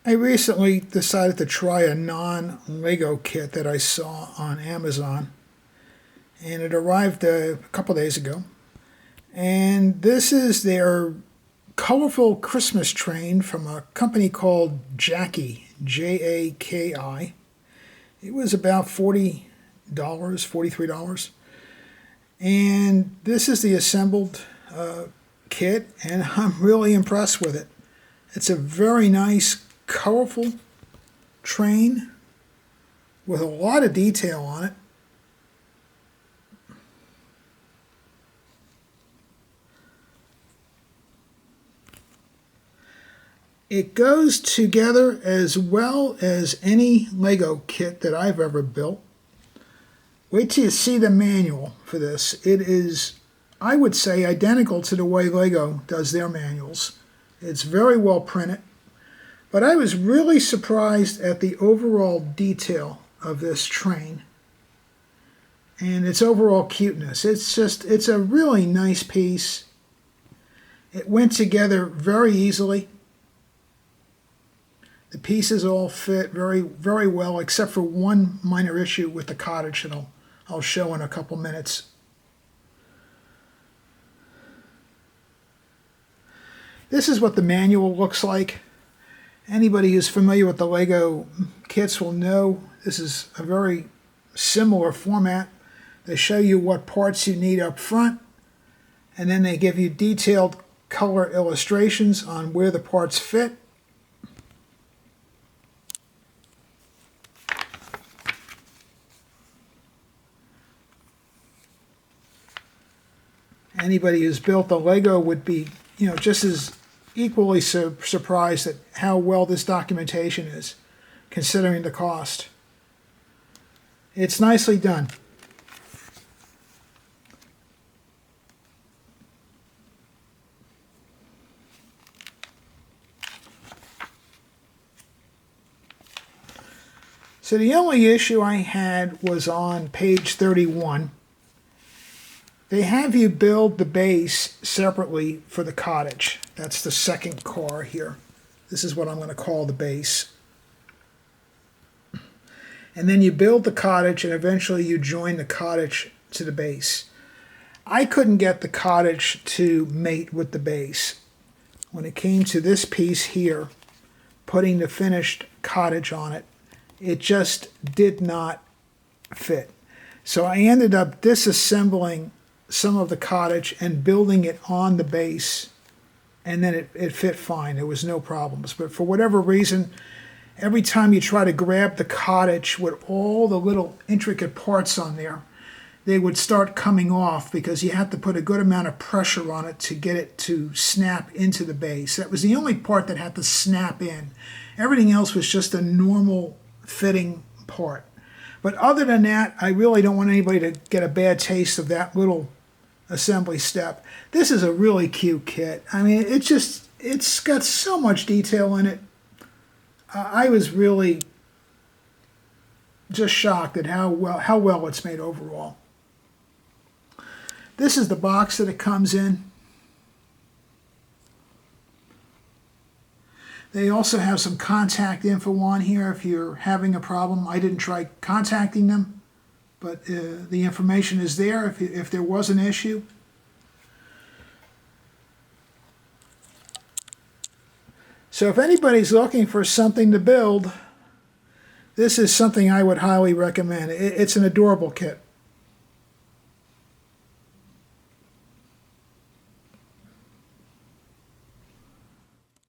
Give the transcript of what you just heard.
I recently decided to try a non-Lego kit that I saw on Amazon, and it arrived a couple days ago. And this is their colorful Christmas train from a company called Jaki, Jaki. It was about $40, $43. And this is the assembled kit, and I'm really impressed with it. It's a very nice, colorful train with a lot of detail on it. It goes together as well as any Lego kit that I've ever built. Wait till you see the manual for this. It is, I would say, identical to the way Lego does their manuals. It's very well printed. But I was really surprised at the overall detail of this train and its overall cuteness. It's a really nice piece. It went together very easily. The pieces all fit very, very well, except for one minor issue with the cottage that I'll show in a couple minutes. This is what the manual looks like. Anybody who's familiar with the Lego kits will know this is a very similar format. They show you what parts you need up front, and then they give you detailed color illustrations on where the parts fit. Anybody who's built a Lego would be, just as equally surprised at how well this documentation is, considering the cost. It's nicely done. So the only issue I had was on page 31. They have you build the base separately for the cottage. That's the second car here. This is what I'm going to call the base. And then you build the cottage, and eventually you join the cottage to the base. I couldn't get the cottage to mate with the base. When it came to this piece here, putting the finished cottage on it, it just did not fit. So I ended up disassembling some of the cottage and building it on the base, and then it fit fine. There was no problems. But for whatever reason, every time you try to grab the cottage with all the little intricate parts on there, they would start coming off because you had to put a good amount of pressure on it to get it to snap into the base. That was the only part that had to snap in. Everything else was just a normal fitting part. But other than that, I really don't want anybody to get a bad taste of that little assembly step. This is a really cute kit. I mean, it's got so much detail in it. I was really just shocked at how well it's made overall. This is the box that it comes in. They also have some contact info on here if you're having a problem. I didn't try contacting them, but the information is there if there was an issue. So if anybody's looking for something to build, this is something I would highly recommend. It's an adorable kit.